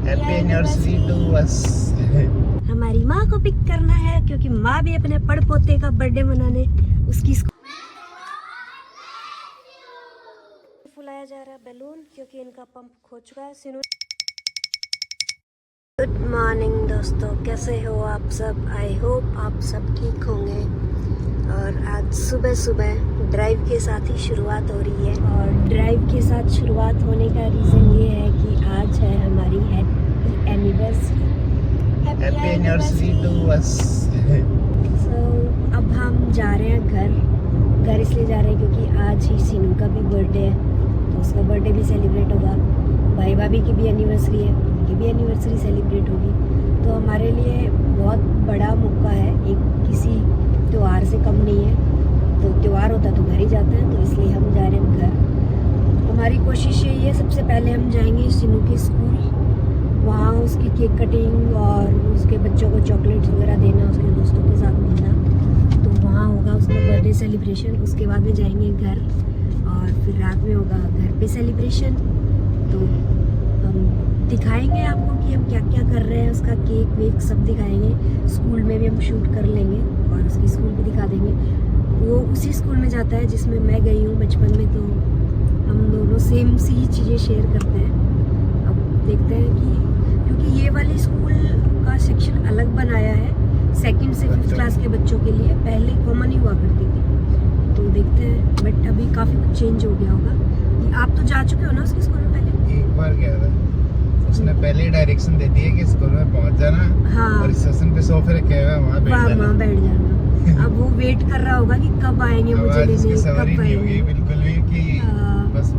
Happy anniversary to अस। हमारी माँ को पिक करना है क्योंकि माँ भी अपने पड़पोते का बर्थडे मनाने उसकी फुलाया जा रहा है बैलून क्योंकि इनका पंप खो चुका है। गुड मॉर्निंग दोस्तों, कैसे हो आप सब? आई होप आप सब ठीक होंगे। और आज सुबह सुबह ड्राइव के साथ ही शुरुआत हो रही है और ड्राइव के साथ शुरुआत होने का रीज़न ये है कि आज है हमारी happy anniversary. Happy anniversary to us. So अब हम जा रहे हैं घर इसलिए जा रहे हैं क्योंकि आज ही सीनू का भी बर्थडे है, तो उसका बर्थडे भी सेलिब्रेट होगा। भाई भाभी की भी एनिवर्सरी है, उनकी भी एनिवर्सरी सेलिब्रेट होगी। तो हमारे लिए बहुत बड़ा मौका है, एक किसी त्यौहार से कम नहीं है। तो त्यौहार होता तो घर ही जाते हैं, तो इसलिए हम जा रहे हैं घर। हमारी कोशिश यही है, सबसे पहले हम जाएंगे सीनू के स्कूल, वहाँ उसकी केक कटिंग और उसके बच्चों को चॉकलेट्स वगैरह देना, उसके दोस्तों के साथ मिलना, तो वहाँ होगा उसका बर्थडे सेलिब्रेशन। उसके बाद में जाएंगे घर और फिर रात में होगा घर पे सेलिब्रेशन। तो हम दिखाएंगे आपको कि हम क्या क्या कर रहे हैं, उसका केक वेक सब दिखाएंगे। स्कूल में भी हम शूट कर लेंगे और उसकी स्कूल भी दिखा देंगे। वो उसी स्कूल में जाता है जिसमें मैं गई हूँ बचपन में, तो हम दोनों सेम सी ही चीज़ें शेयर करते हैं। अब देखते हैं कि क्योंकि ये वाली स्कूल का सेक्शन अलग बनाया है सेकंड से 5th क्लास के बच्चों के लिए, पहले कॉमन ही हुआ करती थी। तो देखते हैं, बट अभी काफ़ी कुछ चेंज हो गया होगा। आप तो जा चुके हो ना उसके स्कूल में पहले? एक बार गया था, उसने पहले ही डायरेक्शन दे दी है कि स्कूल में पहुंच जाना। हाँ, और रिसेप्शन पे सोफे रखे हुए हैं, वहाँ बैठ जाना। अब वो वेट कर रहा होगा कि कब आएंगे मुझे लेने, कब आएंगे। बिल्कुल भी कि हाँ। बस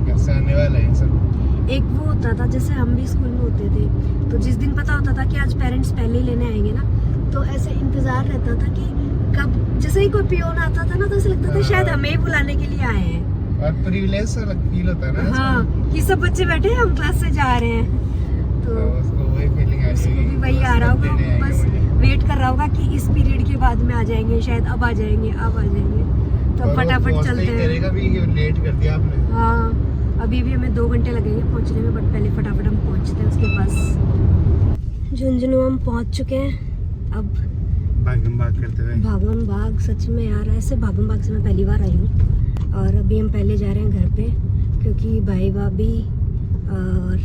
घर से आने वाला है सब। एक वो होता था, जैसे हम भी स्कूल में होते थे, तो जिस दिन पता होता था कि आज पेरेंट्स पहले ही लेने आएंगे ना, तो ऐसे इंतजार रहता था कि कब, जैसे ही कोई पियोन आता था ना, तो ऐसा लगता था शायद हमें ही बुलाने के लिए आए हैं। और प्रिविलेज सा फील होता है ना। हाँ, कि सब बच्चे बैठे हैं, हम क्लास से जा रहे हैं, तो उसको वही फीलिंग आ उसको भी वही आ रहा होगा। बस वेट कर रहा होगा कि इस पीरियड के बाद में आ जाएंगे, शायद अब आ जाएंगे, अब आ जाएंगे। तो फटाफट चलते हैं। भी लेट कर दिया आपने। हाँ, अभी भी हमें 2 घंटे लगेंगे पहुंचने में, बट पहले फटाफट हम पहुंचते हैं उसके पास। झुंझुनू हम पहुंच चुके हैं। अब भागम भाग करते हुए, भागम भाग, सच में यार ऐसे भागम भाग से मैं पहली बार आई हूँ। और अभी हम पहले जा रहे हैं घर पे क्योंकि भाई भाभी और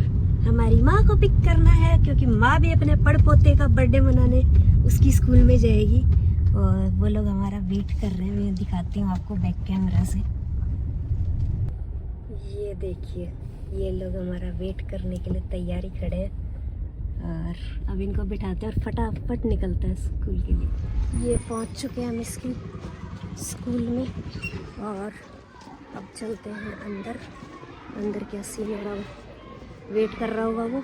हमारी माँ को पिक करना है क्योंकि माँ भी अपने पड़पोते का बर्थडे मनाने उसकी स्कूल में जाएगी। और वो लोग हमारा वेट कर रहे हैं, मैं दिखाती हूँ आपको बैक कैमरा से। ये देखिए, ये लोग हमारा वेट करने के लिए तैयारी खड़े हैं और अब इनको बिठाते हैं और फटाफट निकलते हैं स्कूल के लिए। ये पहुँच चुके हैं हम इसकी स्कूल में और अब चलते हैं अंदर। अंदर क्या सीन हो रहा है, वेट कर रहा होगा वो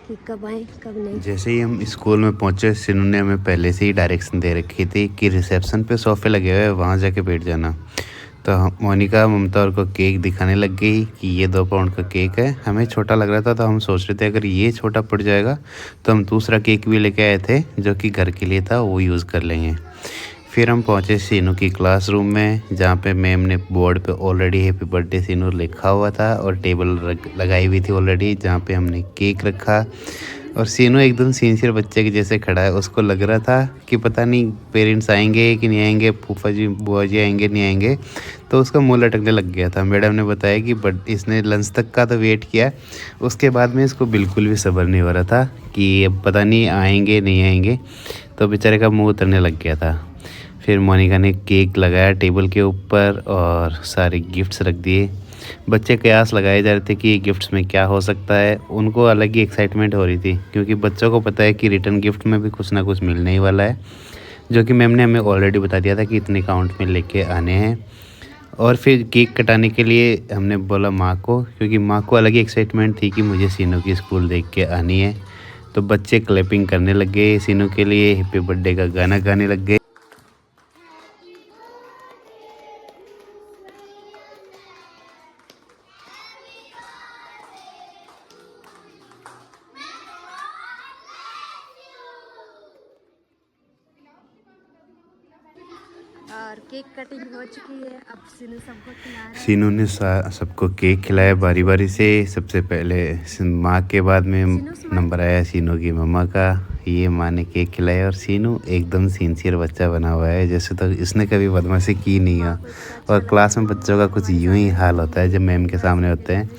कि कब आए कब नहीं। जैसे ही हम स्कूल में पहुंचे, सिनू ने हमें पहले से ही डायरेक्शन दे रखी थी कि रिसेप्शन पे सोफे लगे हुए हैं, वहाँ जाके बैठ जाना। तो मोनिका ममता और को केक दिखाने लग गई कि ये 2 पाउंड का केक है। हमें छोटा लग रहा था, तो हम सोच रहे थे अगर ये छोटा पड़ जाएगा तो हम दूसरा केक भी लेके आए थे जो कि घर के लिए था, वो यूज़ कर लेंगे। फिर हम पहुंचे सीनू की क्लासरूम में, जहाँ पे मैम ने बोर्ड पे ऑलरेडी हैप्पी बर्थडे सीनू लिखा हुआ था और टेबल लगाई हुई थी ऑलरेडी, जहाँ पे हमने केक रखा। और सीनू एकदम सिंसियर बच्चे के जैसे खड़ा है। उसको लग रहा था कि पता नहीं पेरेंट्स आएंगे कि नहीं आएंगे, फूफा जी बुआ जी आएंगे नहीं आएंगे, तो उसका मुँह लटकने लग गया था। मैडम ने बताया कि बट इसने लंच तक का तो वेट किया, उसके बाद में इसको बिल्कुल भी सब्र नहीं हो रहा था कि अब पता नहीं आएंगे नहीं आएंगे, तो बेचारे का मुँह उतरने लग गया था। फिर मोनिका ने केक लगाया टेबल के ऊपर और सारे गिफ्ट्स रख दिए। बच्चे कयास लगाए जा रहे थे कि गिफ्ट्स में क्या हो सकता है। उनको अलग ही एक्साइटमेंट हो रही थी क्योंकि बच्चों को पता है कि रिटर्न गिफ्ट में भी कुछ ना कुछ मिलने ही वाला है, जो कि मैम ने हमें ऑलरेडी बता दिया था कि इतने काउंट में लेके आने हैं। और फिर केक कटाने के लिए हमने बोला माँ को, क्योंकि माँ को अलग ही एक्साइटमेंट थी कि मुझे सीनू की स्कूल देख के आनी है। तो बच्चे क्लैपिंग करने लग गए सीनू के लिए, हैप्पी बर्थडे का गाना गाने लग गए। और केक कटिंग हो चुकी है, अब सीनू सबको खिला रहा है। सीनू ने सबको केक खिलाया बारी बारी से। सबसे पहले माँ के बाद में नंबर आया सीनू की मम्मा का। ये माँ ने केक खिलाया और सीनू एकदम सिंसियर बच्चा बना हुआ है, जैसे तो इसने कभी बदमाशी की नहीं है। और क्लास में बच्चों का कुछ यूँ ही हाल होता है जब मैम के सामने होते हैं।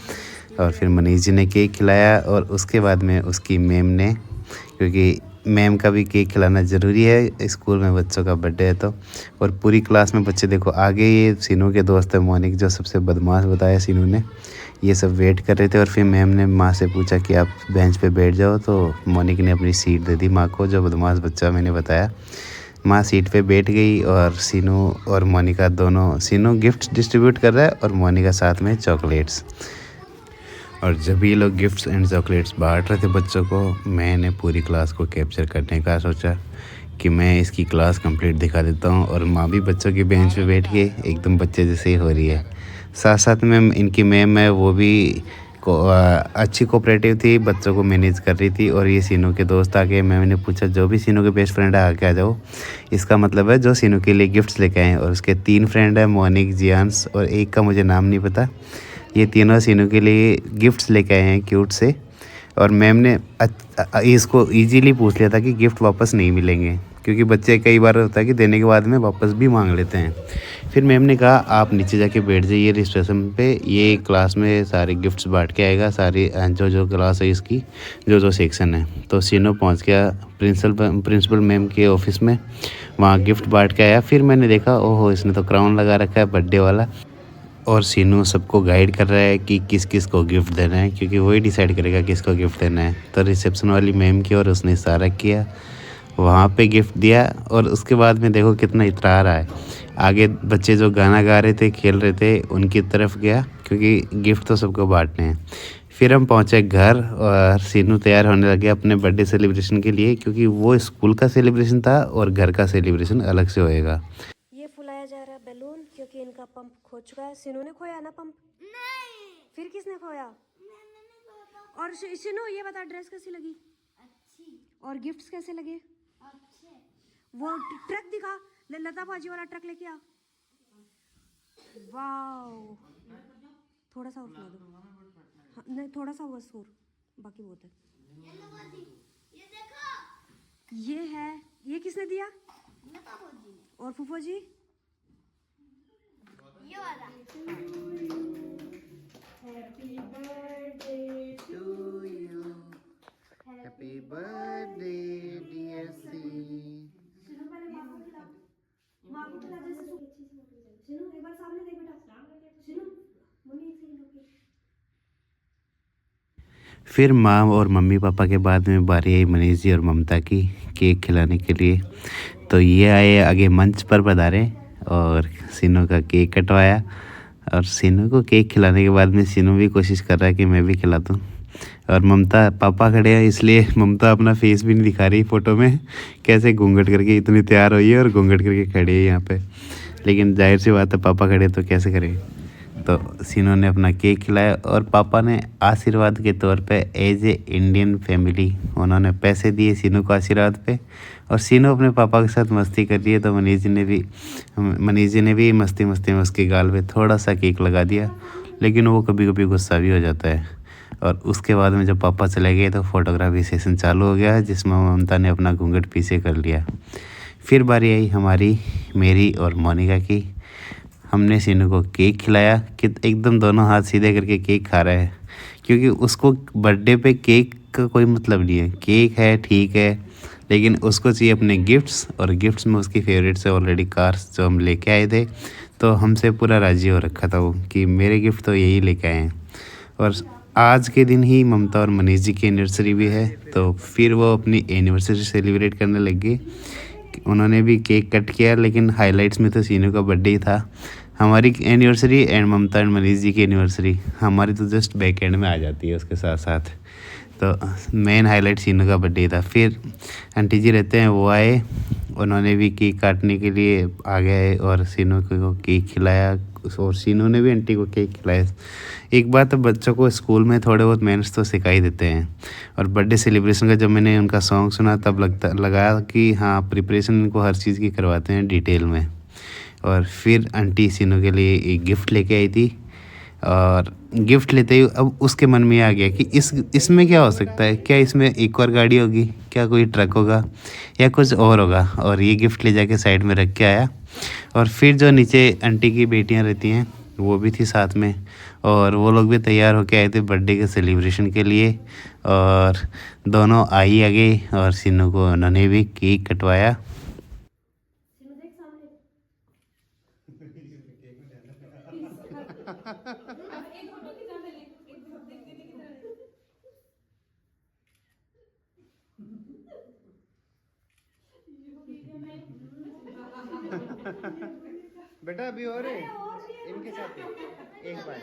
और फिर मनीष जी ने केक खिलाया और उसके बाद में उसकी मैम ने, क्योंकि मैम का भी केक खिलाना ज़रूरी है स्कूल में बच्चों का बर्थडे है तो। और पूरी क्लास में बच्चे देखो आगे ये सीनू के दोस्त है मोनिक, जो सबसे बदमाश बताया सीनू ने, ये सब वेट कर रहे थे। और फिर मैम ने माँ से पूछा कि आप बेंच पे बैठ जाओ, तो मोनिक ने अपनी सीट दे दी माँ को, जो बदमाश बच्चा मैंने बताया। माँ सीट पे बैठ गई और सीनू और मोनिका दोनों, सीनू गिफ्ट डिस्ट्रीब्यूट कर रहा है और मोनिका साथ में चॉकलेट्स। और जब ये लोग गिफ्ट्स एंड चॉकलेट्स बांट रहे थे बच्चों को, मैंने पूरी क्लास को कैप्चर करने का सोचा कि मैं इसकी क्लास कंप्लीट दिखा देता हूँ। और माँ भी बच्चों की बेंच पे बैठ के एकदम बच्चे जैसे ही हो रही है। साथ साथ में इनकी मैम है, वो भी अच्छी कोऑपरेटिव थी, बच्चों को मैनेज कर रही थी। और ये सीनू के दोस्त आके, मैंने पूछा जो भी सीनू के बेस्ट फ्रेंड है आके आ जाओ। इसका मतलब है जो सीनू के लिए गिफ्ट्स लेके आए। और उसके 3 फ्रेंड है, मोनिक, जियांस और एक का मुझे नाम नहीं पता। ये तीनों सीनू के लिए गिफ्ट्स लेके आए हैं क्यूट से। और मैम ने इसको इजीली पूछ लिया था कि गिफ्ट वापस नहीं मिलेंगे, क्योंकि बच्चे कई बार होता है कि देने के बाद में वापस भी मांग लेते हैं। फिर मैम ने कहा आप नीचे जाके बैठ जाइए रिसेप्शन पे, ये क्लास में सारे गिफ्ट्स बांट के आएगा, सारी जो क्लास है इसकी, जो सेक्शन है। तो सीनू पहुंच गया प्रिंसिपल मैम के ऑफिस में, वहाँ गिफ्ट बांट के आया। फिर मैंने देखा ओहो इसने तो क्राउन लगा रखा है बर्थडे वाला। और सीनू सबको गाइड कर रहा है कि किस किस को गिफ्ट देना है, क्योंकि वही डिसाइड करेगा किसको गिफ्ट देना है। तो रिसेप्शन वाली मैम की और उसने इशारा किया, वहाँ पे गिफ्ट दिया। और उसके बाद में देखो कितना इतरा रहा है। आगे बच्चे जो गाना गा रहे थे, खेल रहे थे, उनकी तरफ गया, क्योंकि गिफ्ट तो सबको बांटने हैं। फिर हम पहुँचे घर और सीनू तैयार होने लगे अपने बर्थडे सेलिब्रेशन के लिए, क्योंकि वो स्कूल का सेलिब्रेशन था और घर का सेलिब्रेशन अलग से होएगा। ये फुलाया जा रहा है बैलून, क्योंकि इनका पंप खो चुका है। सीनू ने खोया ना पंप? नहीं। फिर किसने खोया? मैंने खोया। और सीनू ये बता, ड्रेस कैसी लगी? अच्छी। और गिफ्ट्स कैसे लगे? अच्छे। वो ट्रक दिखा, लता भाजी वाला ट्रक लेके आ। वाओ, थोड़ा सा और फुला दो। हाँ, नहीं थोड़ा सा बस और, बाकी बहुत है। ये देखो, ये है, ये किसने दिया? लता भाजी। और फूफो जी? ये वाला। Happy birthday to you, happy birthday dear सी। सीनू पहले माँ को खिला, माँ को खिला जैसे सीनू एक बार सामने देख बेटा, सीनू मम्मी एक सेकंड रुकिए। फिर माँ और मम्मी पापा के बाद में बारी आई मनीष जी और ममता की केक खिलाने के लिए। तो ये आए आगे मंच पर पधारे और सीनू का केक कटवाया। और सीनू को केक खिलाने के बाद में सीनू भी कोशिश कर रहा है कि मैं भी खिला दूँ। और ममता, पापा खड़े हैं इसलिए ममता अपना फेस भी नहीं दिखा रही फ़ोटो में, कैसे घूंघट करके इतनी तैयार हुई है और घूंघट करके खड़ी है यहाँ पे। लेकिन जाहिर सी बात है पापा खड़े तो कैसे करें। तो सीनू ने अपना केक खिलाया और पापा ने आशीर्वाद के तौर पे एज ए इंडियन फैमिली उन्होंने पैसे दिए सीनू को आशीर्वाद पे। और सीनू अपने पापा के साथ मस्ती कर रही है, तो मनीष जी ने भी मस्ती में उसके गाल पे थोड़ा सा केक लगा दिया। लेकिन वो कभी कभी गुस्सा भी हो जाता है। और उसके बाद में जब पापा चले गए तो फोटोग्राफी सेशन चालू हो गया, जिसमें ममता ने अपना घूंघट पीछे कर लिया। फिर बारी आई हमारी, मेरी और मोनिका की। हमने सीनू को केक खिलाया कि एकदम दोनों हाथ सीधे करके केक खा रहा है, क्योंकि उसको बर्थडे पे केक का कोई मतलब नहीं है। केक है ठीक है, लेकिन उसको चाहिए अपने गिफ्ट्स। और गिफ्ट्स में उसकी फेवरेट्स है ऑलरेडी कार्स जो हम लेके आए थे। तो हमसे पूरा राजी हो रखा था वो कि मेरे गिफ्ट तो यही लेके आए हैं। और आज के दिन ही ममता और मनीष जी की एनिवर्सरी भी है, तो फिर वो अपनी एनिवर्सरी सेलिब्रेट करने लग गई। उन्होंने भी केक कट किया, लेकिन हाइलाइट्स में तो सीनू का बर्थडे ही था। हमारी anniversary and Mamta and Manish ji की एनिवर्सरी हमारी तो जस्ट बैक एंड में आ जाती है उसके साथ साथ। तो मेन हाईलाइट सीनू का बर्थडे था। फिर आंटी जी रहते हैं, वो आए, उन्होंने भी केक काटने के लिए आ गए और सीनू को केक खिलाया। और सीनू ने भी आंटी को केक खिलाया। एक बात तो बच्चों को स्कूल में थोड़े बहुत मैनर्स तो सिखाई देते हैं। और बर्थडे सेलिब्रेशन का जब मैंने उनका सॉन्ग सुना तब लगा कि हाँ प्रिपरेशन इनको हर चीज़ की करवाते हैं डिटेल में। और फिर आंटी सीनू के लिए एक गिफ्ट लेके आई थी। और गिफ्ट लेते ही अब उसके मन में आ गया कि इसमें क्या हो सकता है, क्या इसमें एक और गाड़ी होगी, क्या कोई ट्रक होगा या कुछ और होगा। और ये गिफ्ट ले जाके साइड में रख के आया। और फिर जो नीचे आंटी की बेटियां रहती हैं वो भी थी साथ में, और वो लोग भी तैयार होके आए थे बर्थडे के सेलिब्रेशन के लिए। और दोनों आई आ गई और सीनू को उन्होंने भी केक कटवाया। बेटा अभी और है इनके साथ एक बार।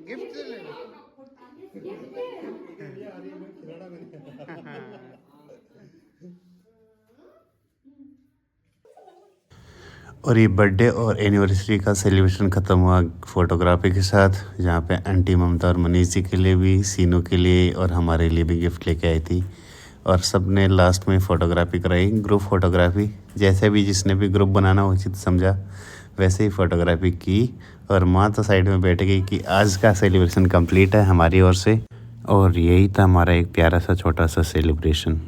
गिफ्ट ले लो। और ये बर्थडे और एनिवर्सरी का सेलिब्रेशन ख़त्म हुआ फ़ोटोग्राफी के साथ, जहाँ पे आंटी ममता और मनीष जी के लिए भी, सीनू के लिए और हमारे लिए भी गिफ्ट लेके आई थी। और सब ने लास्ट में फ़ोटोग्राफी कराई, ग्रुप फ़ोटोग्राफी। जैसे भी जिसने भी ग्रुप बनाना उचित समझा वैसे ही फ़ोटोग्राफी की। और माँ तो साइड में बैठ गई कि आज का सेलिब्रेशन कंप्लीट है हमारी ओर से। और यही था हमारा एक प्यारा सा छोटा सा सेलिब्रेशन।